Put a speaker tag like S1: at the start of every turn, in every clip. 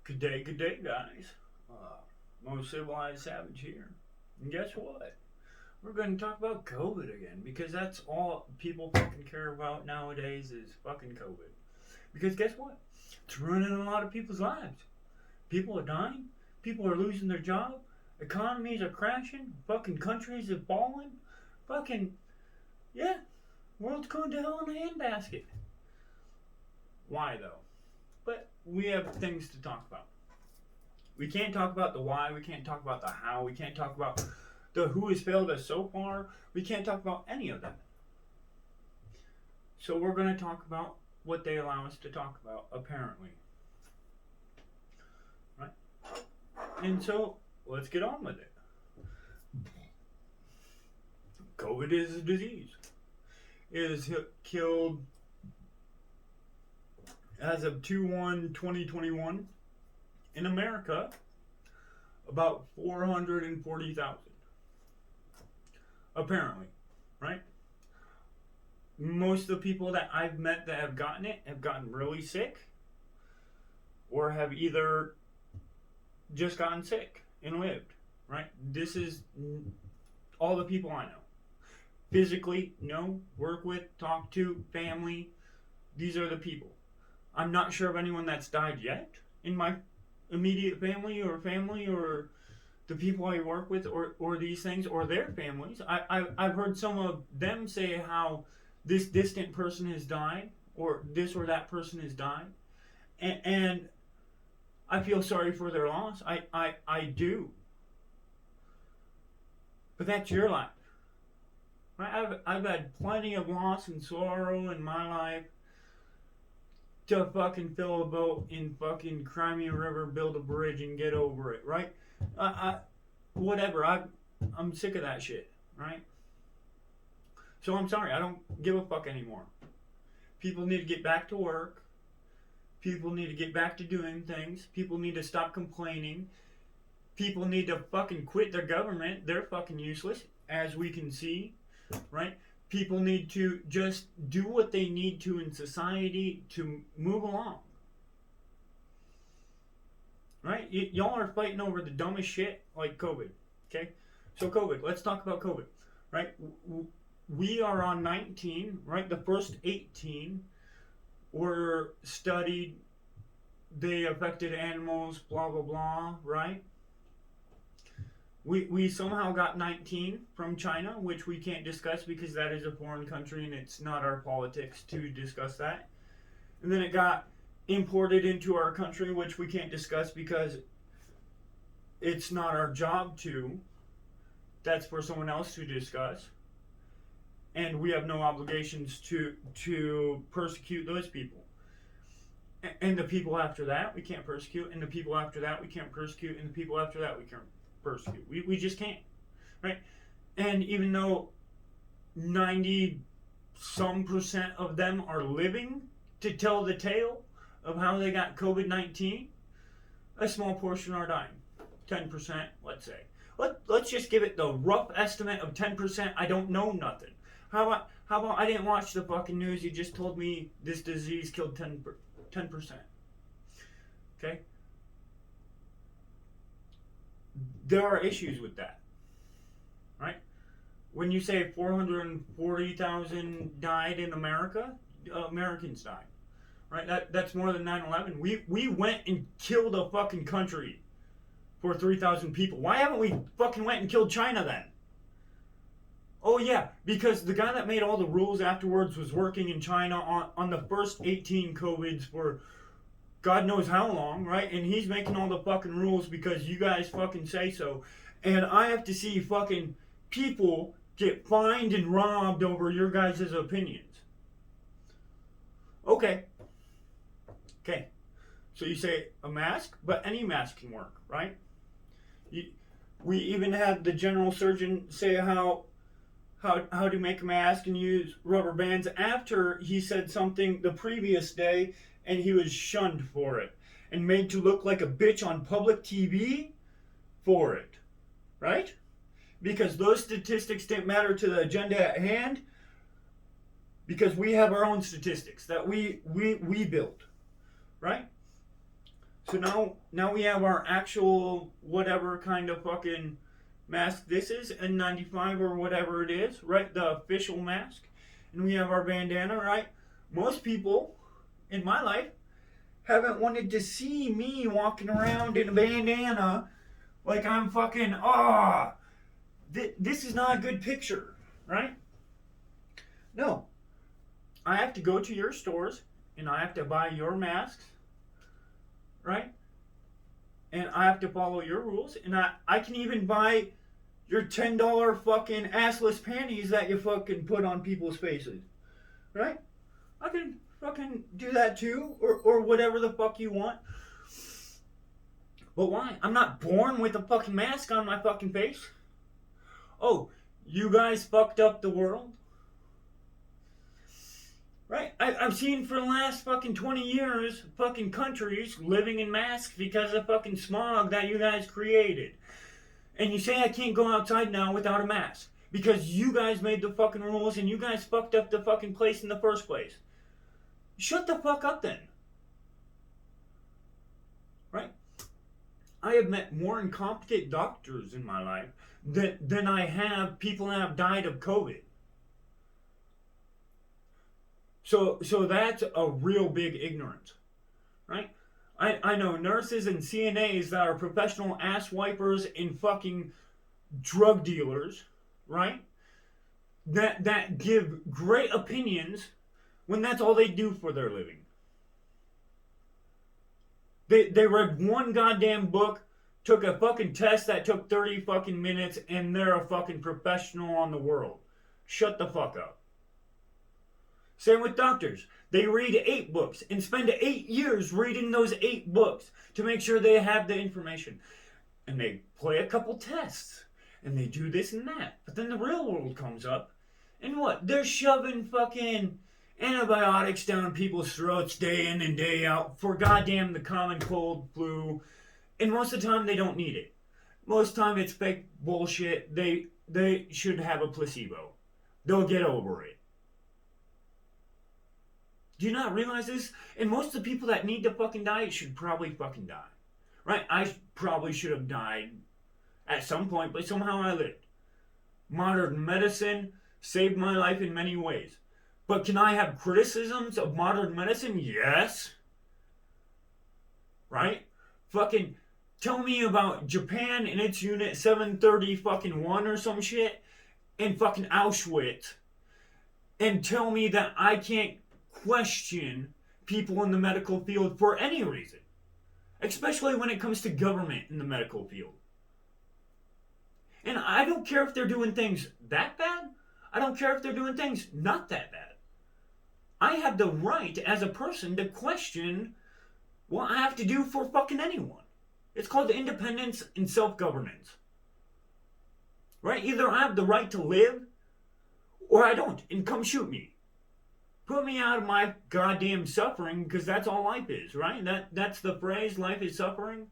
S1: Good day, guys. Most civilized savage here. And guess what? We're going to talk about COVID again because that's all people fucking care about nowadays is fucking COVID. Because guess what? It's ruining a lot of people's lives. People are dying. People are losing their job. Economies are crashing. Fucking countries are falling. Fucking, yeah. World's going to hell in a handbasket. Why though? But we have things to talk about. We can't talk about the why. We can't talk about the how. We can't talk about the who has failed us so far. We can't talk about any of that. So we're going to talk about what they allow us to talk about, apparently. Right? And so let's get on with it. COVID is a disease. It has killed, as of 2/1/2021, in America, about 440,000. Apparently, right? Most of the people that I've met that have gotten it have gotten really sick or have either just gotten sick and lived, right? This is all the people I know. Physically, know, work with, talk to, family. These are the people. I'm not sure of anyone that's died yet in my immediate family or the people I work with or these things or their families. I've heard some of them say how this distant person has died or this or that person has died. And I feel sorry for their loss. I do. But that's your life. Right? I've had plenty of loss and sorrow in my life to fucking fill a boat in fucking Crimea River, build a bridge, and get over it, right? Whatever. I'm sick of that shit, right? So I'm sorry. I don't give a fuck anymore. People need to get back to work. People need to get back to doing things. People need to stop complaining. People need to fucking quit their government. They're fucking useless, as we can see, right? People need to just do what they need to in society to move along. Right? Y'all are fighting over the dumbest shit like COVID. Okay? So COVID, let's talk about COVID. Right? We are on 19, right? The first 18 were studied. They affected animals, blah, blah, blah, right? We somehow got 19 from China, which we can't discuss because that is a foreign country and it's not our politics to discuss that. And then it got imported into our country, which we can't discuss because it's not our job to. That's for someone else to discuss. And we have no obligations to persecute those people. And the people after that, we can't persecute. And the people after that, we can't persecute. And the people after that, we can't persecute. We just can't, right? And even though 90-some% of them are living to tell the tale of how they got COVID-19, a small portion are dying. 10%, let's say. Let's just give it the rough estimate of 10%. I don't know nothing. How about I didn't watch the fucking news? You just told me this disease killed 10%. Okay? There are issues with that, right? When you say 440,000 died in America, Americans died, right? That's more than 9/11. We went and killed a fucking country for 3,000 people. Why haven't we fucking went and killed China then? Oh yeah, because the guy that made all the rules afterwards was working in China on the first 18 COVIDs for God knows how long, right? And he's making all the fucking rules because you guys fucking say so. And I have to see fucking people get fined and robbed over your guys' opinions. Okay. So you say a mask, but any mask can work, right? We even had the general surgeon say how to make a mask and use rubber bands after he said something the previous day and he was shunned for it and made to look like a bitch on public TV for it, right? Because those statistics didn't matter to the agenda at hand because we have our own statistics that we build, right? So now we have our actual whatever kind of fucking mask this is, N95 or whatever it is, right? The official mask. And we have our bandana, right? Most people in my life haven't wanted to see me walking around in a bandana like I'm fucking, this is not a good picture, right? No. I have to go to your stores and I have to buy your masks, right? And I have to follow your rules. And I can even buy your $10 fucking assless panties that you fucking put on people's faces, right? I can fucking do that too, or whatever the fuck you want. But why? I'm not born with a fucking mask on my fucking face. Oh, you guys fucked up the world? Right? I've seen for the last fucking 20 years fucking countries living in masks because of fucking smog that you guys created. And you say I can't go outside now without a mask because you guys made the fucking rules and you guys fucked up the fucking place in the first place. Shut the fuck up then. Right? I have met more incompetent doctors in my life than I have people that have died of COVID. So that's a real big ignorance, right? I know nurses and CNAs that are professional ass wipers and fucking drug dealers, right? That give great opinions when that's all they do for their living. They read one goddamn book, took a fucking test that took 30 fucking minutes, and they're a fucking professional on the world. Shut the fuck up. Same with doctors. They read 8 books and spend 8 years reading those 8 books to make sure they have the information. And they play a couple tests. And they do this and that. But then the real world comes up. And what? They're shoving fucking antibiotics down people's throats day in and day out for goddamn the common cold, flu. And most of the time they don't need it. Most of the time it's fake bullshit. They should have a placebo. They'll get over it. Do you not realize this? And most of the people that need to fucking die should probably fucking die. Right? I probably should have died at some point, but somehow I lived. Modern medicine saved my life in many ways. But can I have criticisms of modern medicine? Yes. Right? Fucking tell me about Japan and its unit 730 fucking 1 or some shit and fucking Auschwitz and tell me that I can't question people in the medical field for any reason, especially when it comes to government in the medical field. And I don't care if they're doing things that bad. I don't care if they're doing things not that bad. I have the right as a person to question what I have to do for fucking anyone. It's called independence and self-governance. Right? Either I have the right to live or I don't, and come shoot me. Put me out of my goddamn suffering, because that's all life is, right? That's the phrase, life is suffering,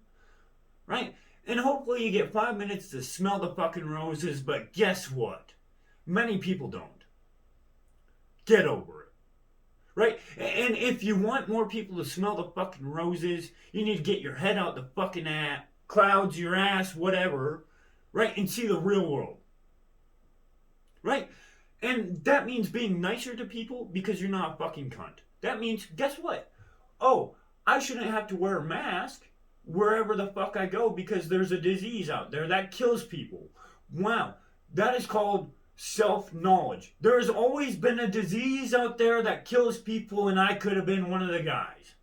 S1: right? And hopefully you get 5 minutes to smell the fucking roses, but guess what? Many people don't. Get over it, right? And if you want more people to smell the fucking roses, you need to get your head out the fucking clouds, your ass, whatever, right? And see the real world, right? And that means being nicer to people because you're not a fucking cunt. That means, guess what? Oh, I shouldn't have to wear a mask wherever the fuck I go because there's a disease out there that kills people. Wow, that is called self-knowledge. There has always been a disease out there that kills people and I could have been one of the guys.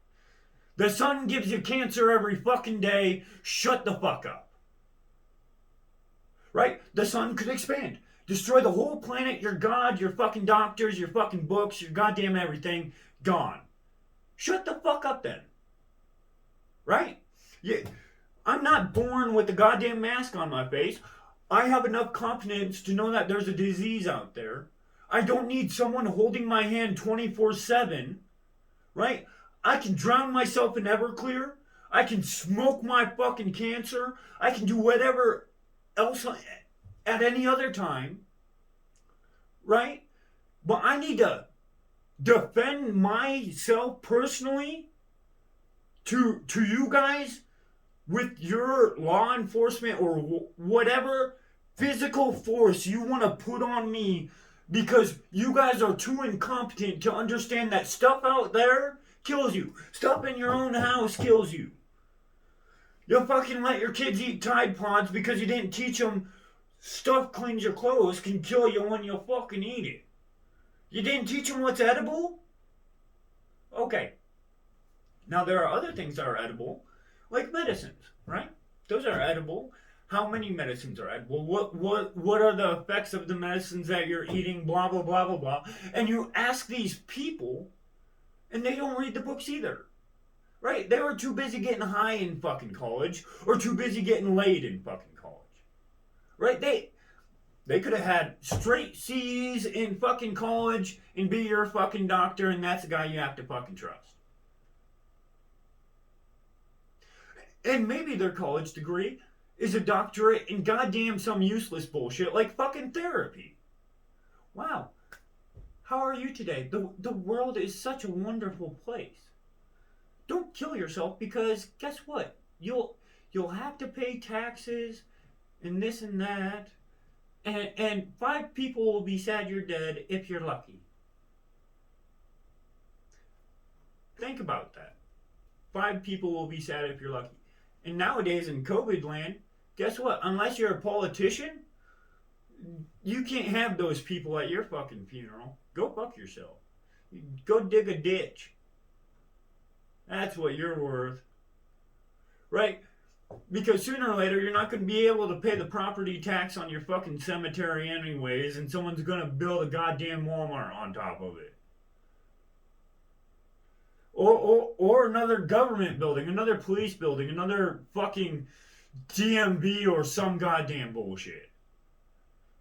S1: The sun gives you cancer every fucking day. Shut the fuck up. Right? The sun could expand. Destroy the whole planet, your God, your fucking doctors, your fucking books, your goddamn everything. Gone. Shut the fuck up then. Right? Yeah, I'm not born with a goddamn mask on my face. I have enough confidence to know that there's a disease out there. I don't need someone holding my hand 24/7. Right? I can drown myself in Everclear. I can smoke my fucking cancer. I can do whatever else at any other time, right? But I need to defend myself personally to you guys with your law enforcement or whatever physical force you want to put on me because you guys are too incompetent to understand that stuff out there kills you. Stuff in your own house kills you. You'll fucking let your kids eat Tide Pods because you didn't teach them stuff cleans your clothes can kill you when you fucking eat it. You didn't teach them what's edible? Okay. Now there are other things that are edible, like medicines, right? Those are edible. How many medicines are edible? What are the effects of the medicines that you're eating? Blah blah blah blah blah. And you ask these people, and they don't read the books either, right? They were too busy getting high in fucking college, or too busy getting laid in fucking college, right? They could have had straight C's in fucking college and be your fucking doctor, and that's the guy you have to fucking trust. And maybe their college degree is a doctorate in goddamn some useless bullshit like fucking therapy. Wow. How are you today? The world is such a wonderful place. Don't kill yourself because guess what? You'll have to pay taxes and this and that. And 5 people will be sad you're dead if you're lucky. Think about that. 5 people will be sad if you're lucky. And nowadays in COVID land, guess what? Unless you're a politician, you can't have those people at your fucking funeral. Go fuck yourself. Go dig a ditch. That's what you're worth. Right? Because sooner or later, you're not going to be able to pay the property tax on your fucking cemetery anyways, and someone's going to build a goddamn Walmart on top of it. Or another government building, another police building, another fucking DMV or some goddamn bullshit.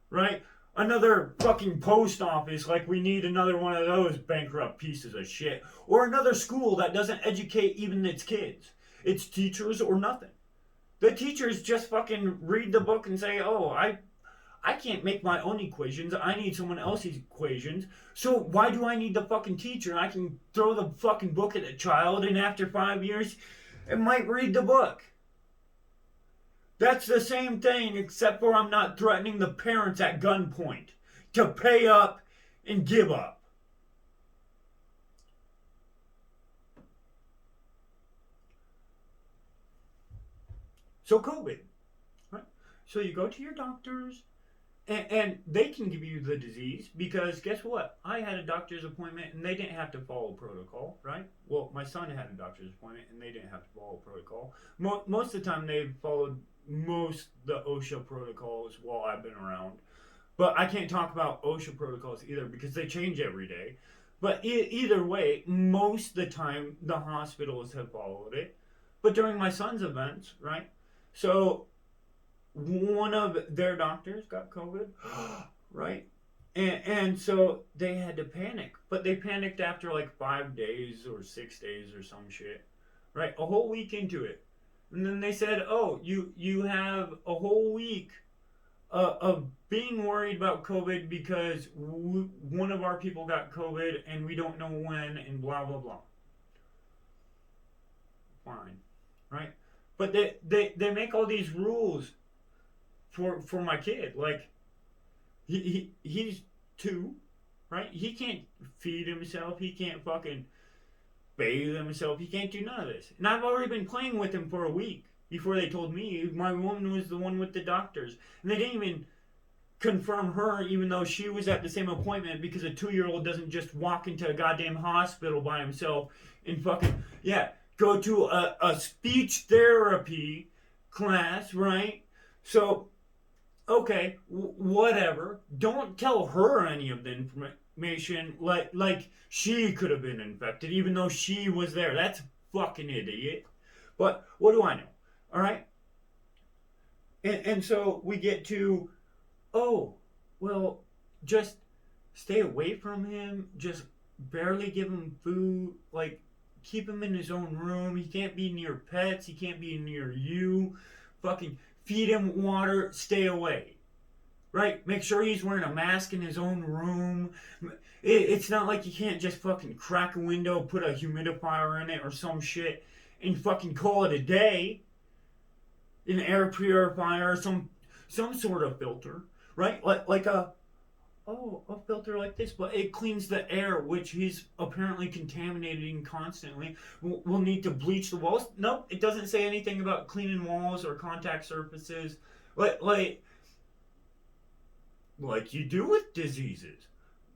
S1: Right? Another fucking post office, like we need another one of those bankrupt pieces of shit. Or another school that doesn't educate even its kids. Its teachers or nothing. The teachers just fucking read the book and say, oh, I can't make my own equations. I need someone else's equations. So why do I need the fucking teacher? I can throw the fucking book at a child and after 5 years, it might read the book. That's the same thing except for I'm not threatening the parents at gunpoint to pay up and give up. So COVID, right? So you go to your doctors, and they can give you the disease because guess what? I had a doctor's appointment and they didn't have to follow protocol, right? Well, my son had a doctor's appointment and they didn't have to follow protocol. Most of the time they followed most the OSHA protocols while I've been around. But I can't talk about OSHA protocols either because they change every day. But either way, most of the time the hospitals have followed it. But during my son's events, right? So one of their doctors got COVID, right? And so they had to panic. But they panicked after like 5 days or 6 days or some shit, right? A whole week into it. And then they said, oh, you have a whole week of being worried about COVID because one of our people got COVID and we don't know when and blah, blah, blah. Fine, right? But they make all these rules for my kid. Like, he's 2, right? He can't feed himself. He can't fucking bathe himself. He can't do none of this. And I've already been playing with him for a week before they told me. My woman was the one with the doctors. And they didn't even confirm her even though she was at the same appointment because a 2-year-old doesn't just walk into a goddamn hospital by himself and fucking, go to a speech therapy class, right? So, okay, whatever. Don't tell her any of the information like she could have been infected even though she was there. That's fucking idiot. But what do I know? All right? And so we get to, oh, well, just stay away from him. Just barely give him food. Like, keep him in his own room. He can't be near pets. He can't be near you. Fucking feed him water. Stay away. Right? Make sure he's wearing a mask in his own room. It's not like you can't just fucking crack a window, put a humidifier in it or some shit, and fucking call it a day. An air purifier, some sort of filter, right? Like a filter like this, but it cleans the air, which he's apparently contaminating constantly. We'll need to bleach the walls. Nope, it doesn't say anything about cleaning walls or contact surfaces, like like like you do with diseases.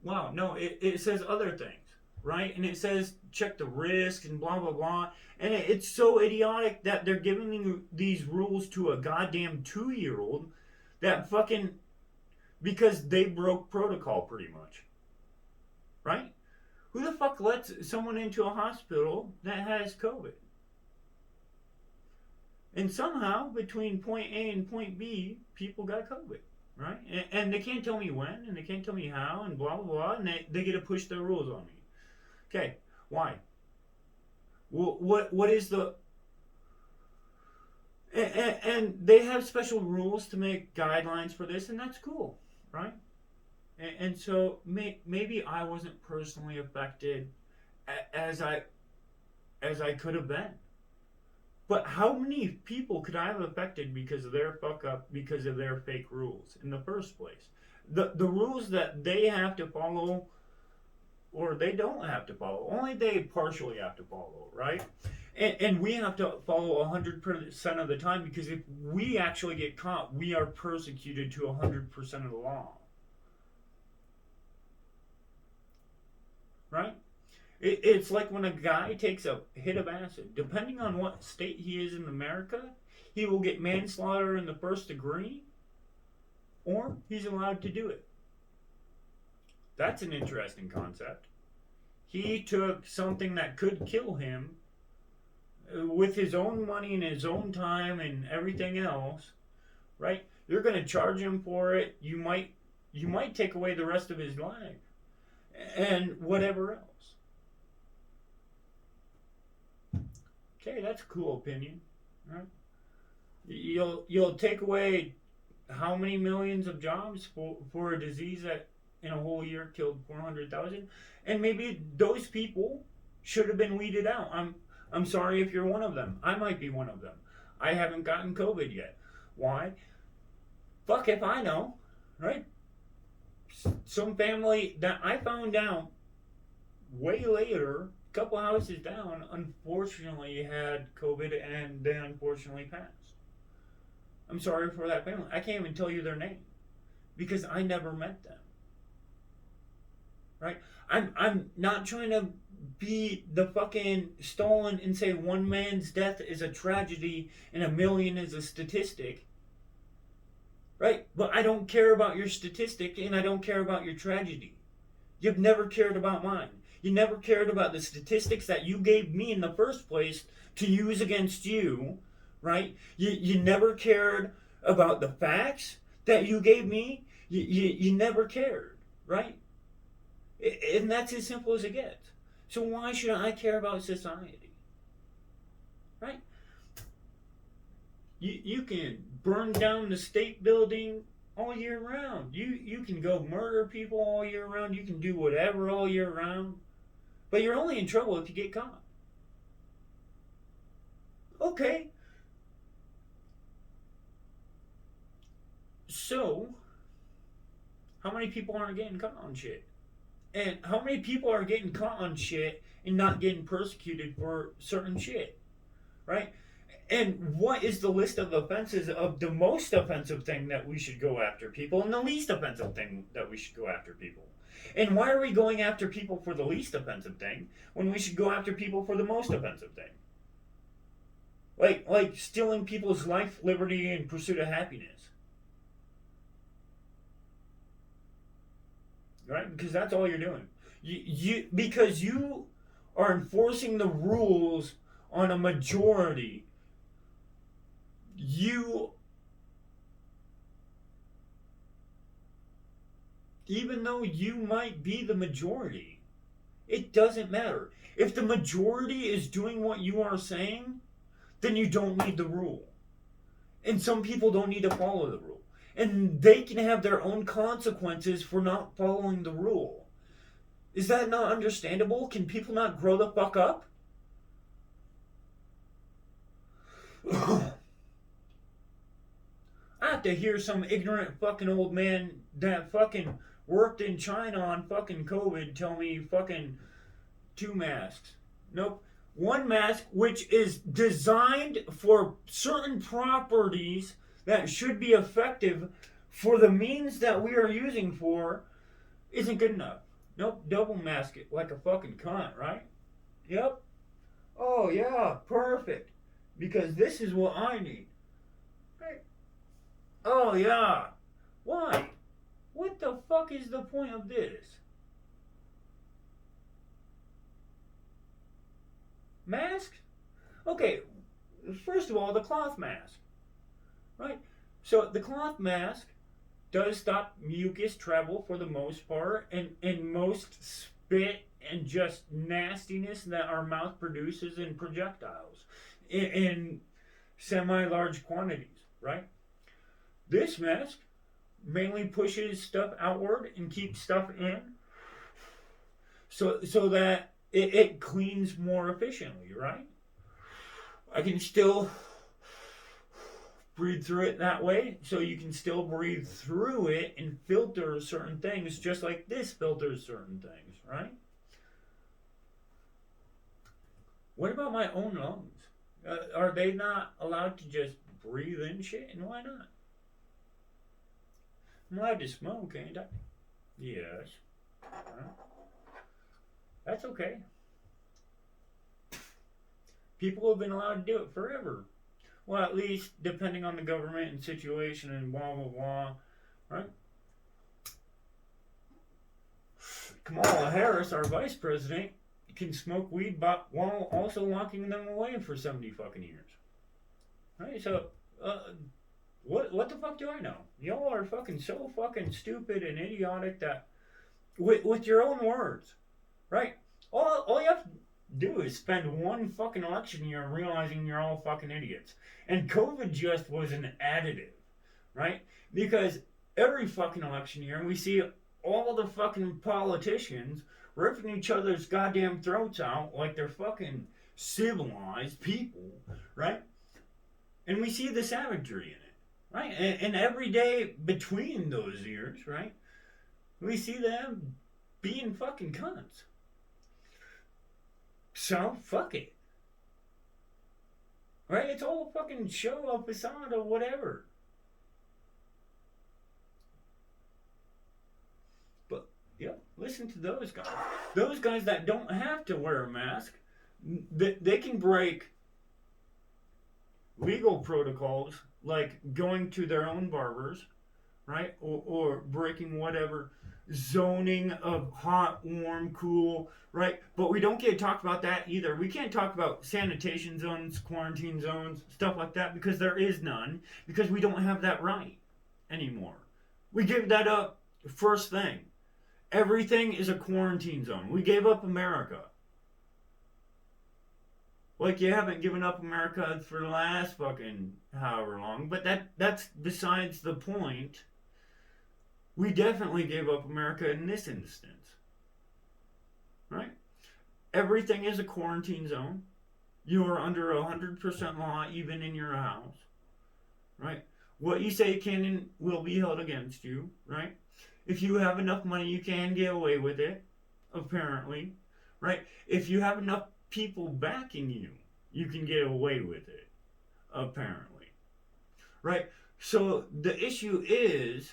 S1: Wow, no, it says other things, right? And it says check the risk and blah blah blah. And it's so idiotic that they're giving these rules to a goddamn 2-year-old that fucking because they broke protocol pretty much, right? Who the fuck lets someone into a hospital that has COVID? And somehow between point A and point B, people got COVID, right? And they can't tell me when, and they can't tell me how, and blah blah blah, and they get to push their rules on me. Okay, why? Well, what is the and they have special rules to make guidelines for this, and that's cool, right? And so maybe I wasn't personally affected as I could have been. But how many people could I have affected because of their fuck up, because of their fake rules in the first place? The rules that they have to follow or they don't have to follow. Only they partially have to follow, right? And we have to follow 100% of the time because if we actually get caught, we are persecuted to 100% of the law. Right? It's like when a guy takes a hit of acid. Depending on what state he is in America, he will get manslaughter in the first degree, or he's allowed to do it. That's an interesting concept. He took something that could kill him with his own money and his own time and everything else, right? You're going to charge him for it. You might take away the rest of his life and whatever else. Okay, that's a cool opinion, right? You'll take away how many millions of jobs for a disease that in a whole year killed 400,000, and maybe those people should have been weeded out. I'm sorry if you're one of them. I might be one of them. I haven't gotten COVID yet. Why? Fuck if I know, right? Some family that I found out way later, a couple houses down, unfortunately had COVID and they unfortunately passed. I'm sorry for that family. I can't even tell you their name because I never met them. Right? I'm not trying to be the fucking Stalin and say one man's death is a tragedy and a million is a statistic. Right? But I don't care about your statistic and I don't care about your tragedy. You've never cared about mine. You never cared about the statistics that you gave me in the first place to use against you. Right? You never cared about the facts that you gave me. You never cared. Right? And that's as simple as it gets. So why should I care about society? Right? You can burn down the state building all year round. You can go murder people all year round. You can do whatever all year round. But you're only in trouble if you get caught. Okay. So, how many people aren't getting caught on shit? And how many people are getting caught on shit and not getting persecuted for certain shit? Right? And what is the list of offenses of the most offensive thing that we should go after people and the least offensive thing that we should go after people? And why are we going after people for the least offensive thing when we should go after people for the most offensive thing? Like stealing people's life, liberty, and pursuit of happiness. Right? Because that's all you're doing. Because you are enforcing the rules on a majority. Even though you might be the majority, it doesn't matter. If the majority is doing what you are saying, then you don't need the rule. And some people don't need to follow the rule. And they can have their own consequences for not following the rule. Is that not understandable? Can people not grow the fuck up? not to hear some ignorant fucking old man that fucking worked in China on fucking COVID tell me fucking 2 masks. Nope. 1 mask, which is designed for certain properties that should be effective for the means that we are using for, isn't good enough. Nope. Double mask it like a fucking cunt, right? Yep. Oh, yeah. Perfect. Because this is what I need. Right? Oh, yeah. Why? What the fuck is the point of this? Mask? Okay, first of all, the cloth mask. Right? So the cloth mask does stop mucus travel for the most part, and most spit and just nastiness that our mouth produces in projectiles in semi-large quantities, right? This mask mainly pushes stuff outward and keeps stuff in, so that it cleans more efficiently, right? I can still breathe through it that way, so you can still breathe through it and filter certain things just like this filters certain things, right? What about my own lungs? Are they not allowed to just breathe in shit? And why not? I'm allowed to smoke, ain't I? Yes. That's okay. People have been allowed to do it forever. Well, at least depending on the government and situation and blah, blah, blah. Right? Kamala Harris, our vice president, can smoke weed while also locking them away for 70 fucking years. Right? So, what the fuck do I know? Y'all are fucking so fucking stupid and idiotic that, with your own words, right? All you have to do is spend one fucking election year realizing you're all fucking idiots. And COVID just was an additive, right? Because every fucking election year we see all the fucking politicians ripping each other's goddamn throats out like they're fucking civilized people, right? And we see the savagery in it, right? And every day between those years, right, we see them being fucking cunts. So, fuck it. Right? It's all a fucking show, a facade, or whatever. But, yeah, listen to those guys. Those guys that don't have to wear a mask, they can break legal protocols like going to their own barbers, right? Or breaking whatever zoning of hot, warm, cool, right? But we don't get talked about that either. We can't talk about sanitation zones, quarantine zones, stuff like that, because there is none, because we don't have that right anymore. We give that up first thing. Everything is a quarantine zone. We gave up America. Like, you haven't given up America for the last fucking however long, but that's besides the point. We definitely gave up America in this instance. Right? Everything is a quarantine zone. You are under 100% law even in your house. Right? What you say can and will be held against you. Right? If you have enough money, you can get away with it. Apparently. Right? If you have enough people backing you, you can get away with it. Apparently. Right? So the issue is,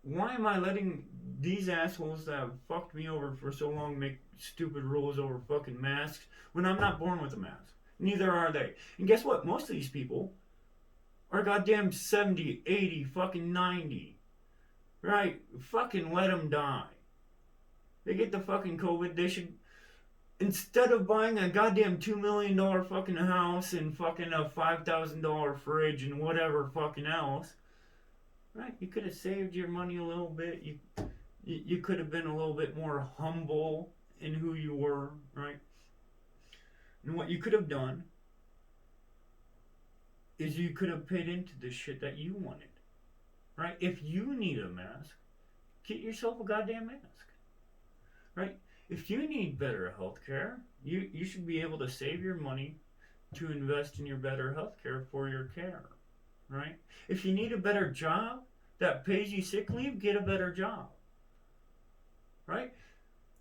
S1: why am I letting these assholes that have fucked me over for so long make stupid rules over fucking masks when I'm not born with a mask? Neither are they. And guess what? Most of these people are goddamn 70, 80, fucking 90. Right? Fucking let them die. They get the fucking COVID, they should, instead of buying a goddamn $2 million fucking house and fucking a $5,000 fridge and whatever fucking else, right? You could have saved your money a little bit. You could have been a little bit more humble in who you were, right? And what you could have done is you could have paid into the shit that you wanted, right? If you need a mask, get yourself a goddamn mask, right? If you need better health care, you should be able to save your money, to invest in your better health care for your care, right? If you need a better job that pays you sick leave, get a better job, right?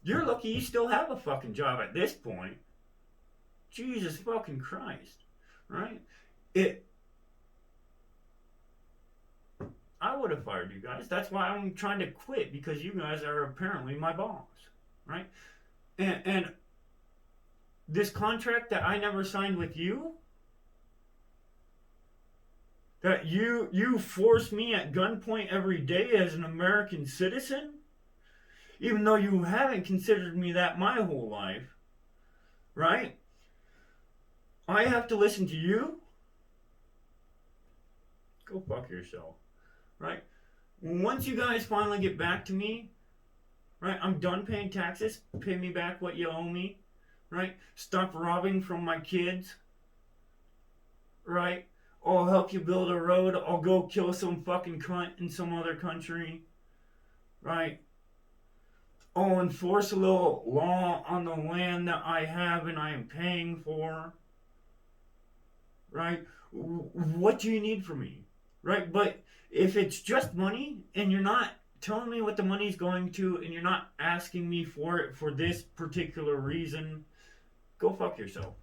S1: You're lucky you still have a fucking job at this point. Jesus fucking Christ, right? It. I would have fired you guys. That's why I'm trying to quit, because you guys are apparently my boss, right? And this contract that I never signed with you, that you force me at gunpoint every day as an American citizen, even though you haven't considered me that my whole life, right? I have to listen to you? Go fuck yourself, right? Once you guys finally get back to me, right, I'm done paying taxes. Pay me back what you owe me, right? Stop robbing from my kids, right? I'll help you build a road. I'll go kill some fucking cunt in some other country, right? I'll enforce a little law on the land that I have and I am paying for, right? What do you need from me, right? But if it's just money and you're not telling me what the money's going to and you're not asking me for it for this particular reason, go fuck yourself,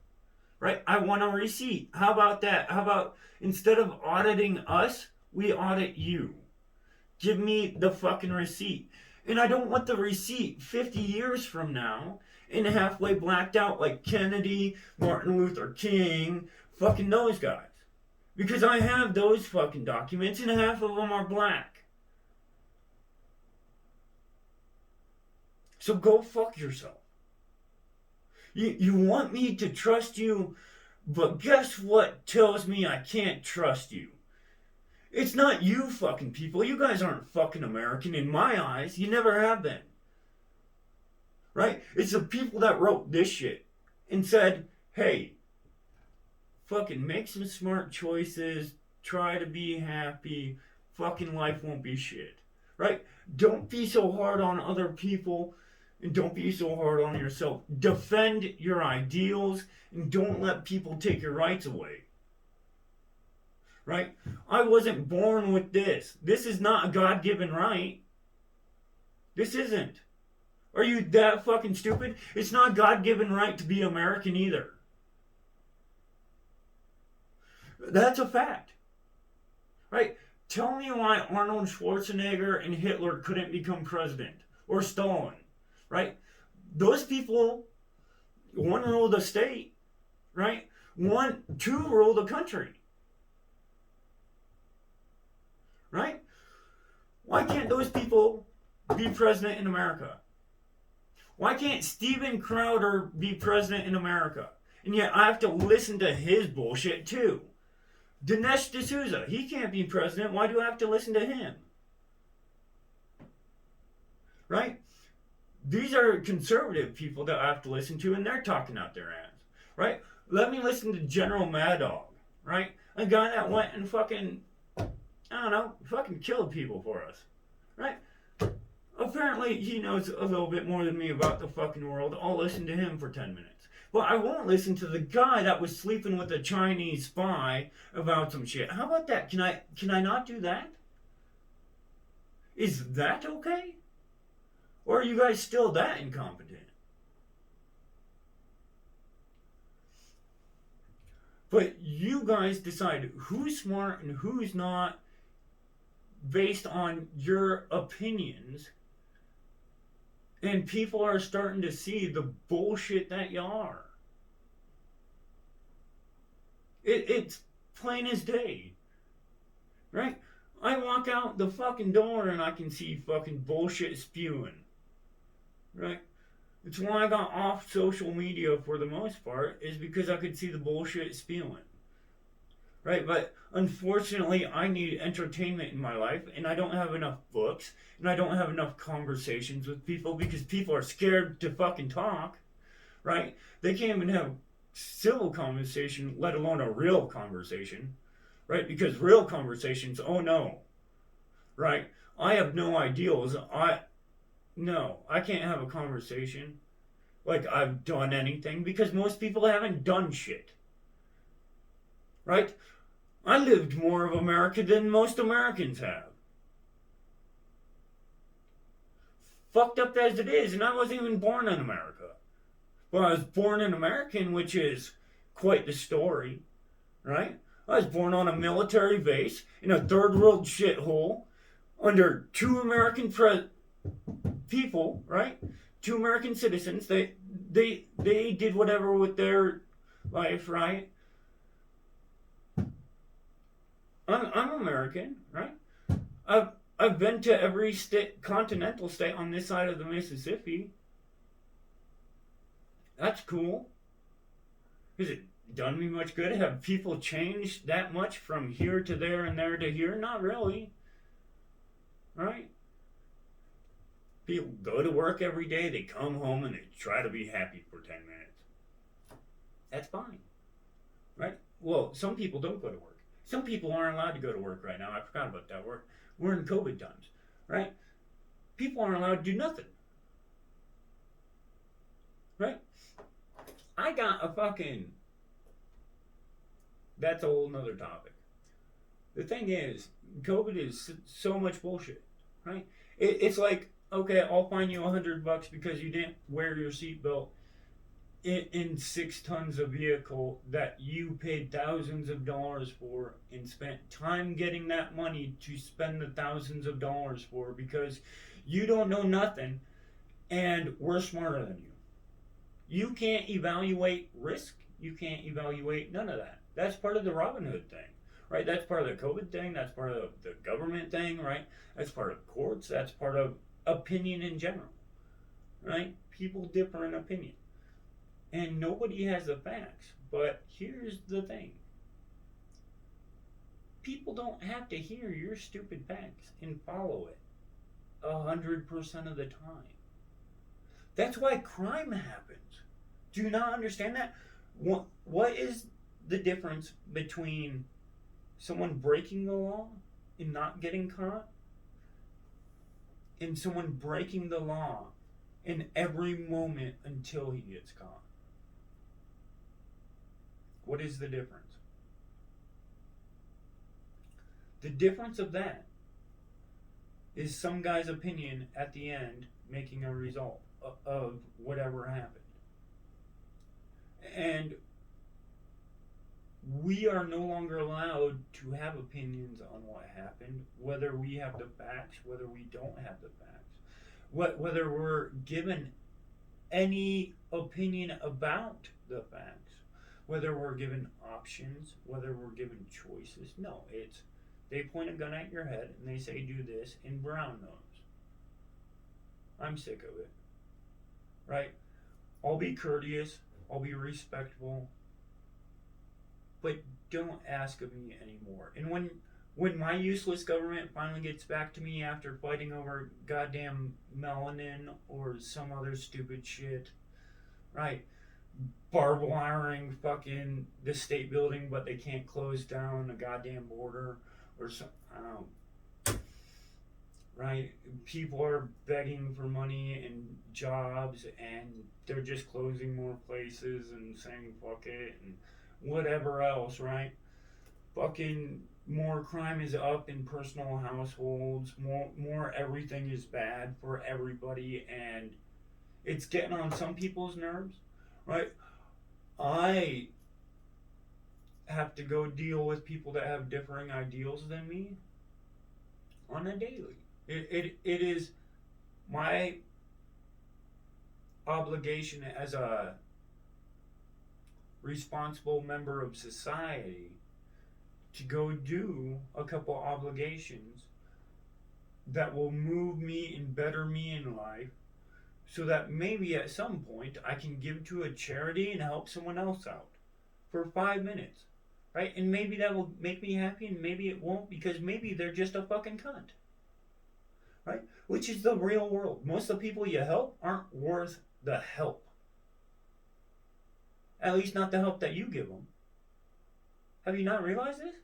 S1: right? I want a receipt. How about that? How about instead of auditing us, we audit you? Give me the fucking receipt. And I don't want the receipt 50 years from now and halfway blacked out like Kennedy, Martin Luther King, fucking those guys. Because I have those fucking documents and half of them are black. So go fuck yourself. You want me to trust you, but guess what tells me I can't trust you? It's not you fucking people. You guys aren't fucking American in my eyes. You never have been. Right? It's the people that wrote this shit and said, hey, fucking make some smart choices. Try to be happy. Fucking life won't be shit. Right? Don't be so hard on other people. And don't be so hard on yourself. Defend your ideals and don't let people take your rights away. Right? I wasn't born with this. This is not a God-given right. This isn't. Are you that fucking stupid? It's not a God-given right to be American either. That's a fact. Right? Tell me why Arnold Schwarzenegger and Hitler couldn't become president. Or Stalin. Right? Those people, one ruled the state. Right? Two ruled the country. Right? Why can't those people be president in America? Why can't Steven Crowder be president in America? And yet I have to listen to his bullshit too. Dinesh D'Souza, he can't be president. Why do I have to listen to him? Right? These are conservative people that I have to listen to, and they're talking out their ass. Right? Let me listen to General Mad Dog. Right? A guy that went and fucking, I don't know, fucking killed people for us. Right? Apparently, he knows a little bit more than me about the fucking world. I'll listen to him for 10 minutes. But I won't listen to the guy that was sleeping with a Chinese spy about some shit. How about that? Can I not do that? Is that okay? Or are you guys still that incompetent? But you guys decide who's smart and who's not based on your opinions. And people are starting to see the bullshit that you are. It's plain as day. Right? I walk out the fucking door and I can see fucking bullshit spewing. Right? It's why I got off social media for the most part, is because I could see the bullshit spewing. Right? But unfortunately, I need entertainment in my life, and I don't have enough books, and I don't have enough conversations with people because people are scared to fucking talk. Right? They can't even have civil conversation, let alone a real conversation. Right? Because real conversations, oh no. Right? I have no ideals. No, I can't have a conversation like I've done anything because most people haven't done shit. right? I lived more of America than most Americans have. Fucked up as it is, and I wasn't even born in America. But I was born an American, which is quite the story, right? I was born on a military base in a third world shithole under two American people, right? Two American citizens. They did whatever with their life, right? I'm American, right? I've I've been to every state, continental state on this side of the Mississippi. That's cool. Has it done me much good? Have people changed that much from here to there and there to here? Not really, right? People go to work every day, they come home, and they try to be happy for 10 minutes. That's fine, right? Well, some people don't go to work. Some people aren't allowed to go to work right now. I forgot about that. We're in COVID times, right? People aren't allowed to do nothing, right? I got a fucking. That's a whole nother topic. The thing is, COVID is so much bullshit, right? It's like, okay, I'll fine you $100 because you didn't wear your seatbelt in 6 tons of vehicle that you paid thousands of dollars for and spent time getting that money to spend the thousands of dollars for because you don't know nothing and we're smarter than you. You can't evaluate risk. You can't evaluate none of that. That's part of the Robin Hood thing, right? That's part of the COVID thing. That's part of the government thing, right? That's part of courts. That's part of opinion in general, right? People differ in opinion. And nobody has the facts. But here's the thing. People don't have to hear your stupid facts and follow it 100% of the time. That's why crime happens. Do you not understand that? What is the difference between someone breaking the law and not getting caught and someone breaking the law in every moment until he gets caught? What is the difference? The difference of that is some guy's opinion at the end making a result of whatever happened. And we are no longer allowed to have opinions on what happened, whether we have the facts, whether we don't have the facts, whether we're given any opinion about the facts, whether we're given options, whether we're given choices. No, it's they point a gun at your head and they say do this in brown nose. I'm sick of it. Right? I'll be courteous, I'll be respectful, but don't ask of me anymore. And when my useless government finally gets back to me after fighting over goddamn melanin or some other stupid shit, right? Barbed wiring fucking the state building, but they can't close down the goddamn border or some. Right? People are begging for money and jobs, and they're just closing more places and saying fuck it and whatever else, right? Fucking more crime is up in personal households. More everything is bad for everybody, and it's getting on some people's nerves, right? I have to go deal with people that have differing ideals than me on a daily. It is my obligation as a responsible member of society to go do a couple obligations that will move me and better me in life so that maybe at some point I can give to a charity and help someone else out for 5 minutes, right? And maybe that will make me happy and maybe it won't because maybe they're just a fucking cunt, right? Which is the real world. Most of the people you help aren't worth the help. At least not the help that you give them. Have you not realized this?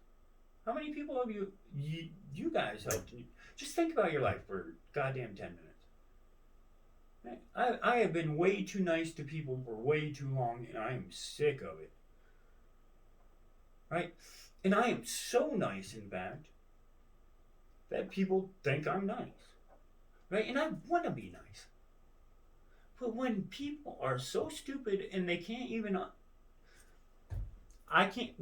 S1: How many people have you guys helped? Just think about your life for goddamn 10 minutes. I have been way too nice to people for way too long, and I am sick of it. right? And I am so nice, in fact, that people think I'm nice, right? And I want to be nice. But when people are so stupid and they can't even, I can't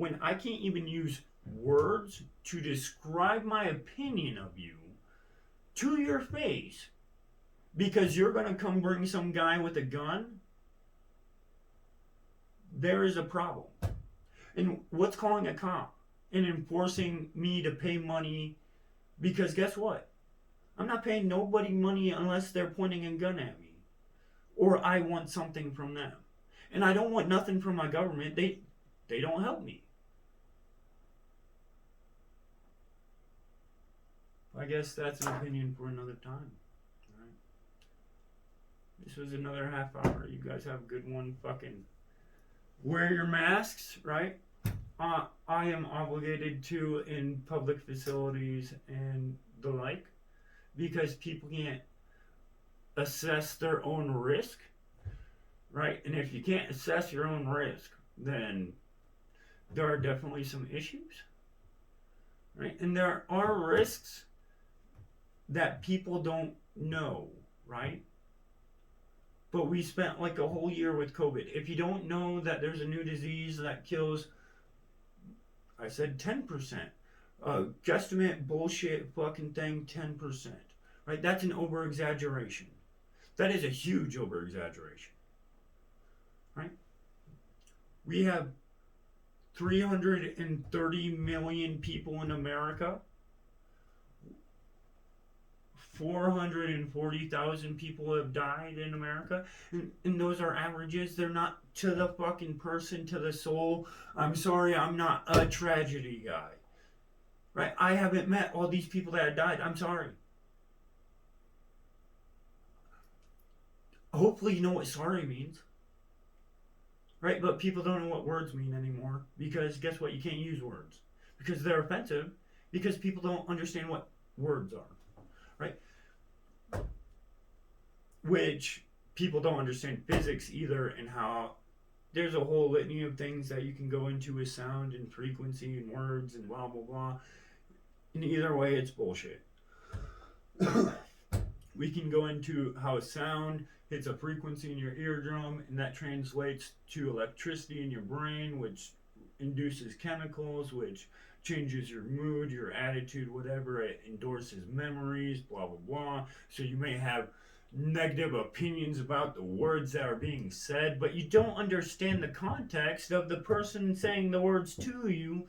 S1: even use words to describe my opinion of you to your face because you're going to come bring some guy with a gun, there is a problem. And what's calling a cop and enforcing me to pay money? Because guess what? I'm not paying nobody money unless they're pointing a gun at me or I want something from them. And I don't want nothing from my government. They don't help me. I guess that's an opinion for another time. Right? This was another half hour. You guys have a good one. Fucking wear your masks, right? I am obligated to in public facilities and the like because people can't assess their own risk, right? And if you can't assess your own risk, then there are definitely some issues, right? And there are risks that people don't know, right? But we spent like a whole year with COVID. If you don't know that there's a new disease that kills, I said 10%. Guesstimate bullshit fucking thing, 10%. Right? That's an over exaggeration. That is a huge over exaggeration. Right? We have 330 million people in America. 440,000 people have died in America, and those are averages. They're not to the fucking person, to the soul. I'm sorry, I'm not a tragedy guy. Right? I haven't met all these people that have died. I'm sorry. Hopefully you know what sorry means. Right? But people don't know what words mean anymore because guess what? You can't use words because they're offensive because people don't understand what words are. Right? Which people don't understand physics either, and how there's a whole litany of things that you can go into with sound and frequency and words and blah blah blah. And either way, it's bullshit. We can go into how sound hits a frequency in your eardrum, and that translates to electricity in your brain, which induces chemicals, which changes your mood, your attitude, whatever. It endorses memories, blah blah blah. So you may have negative opinions about the words that are being said, but you don't understand the context of the person saying the words to you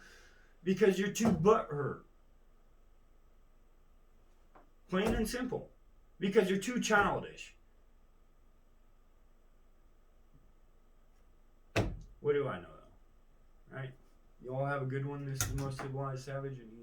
S1: because you're too butthurt. Plain and simple. Because you're too childish. What do I know though? Right? You all have a good one. This is the Most Civilized Savage, and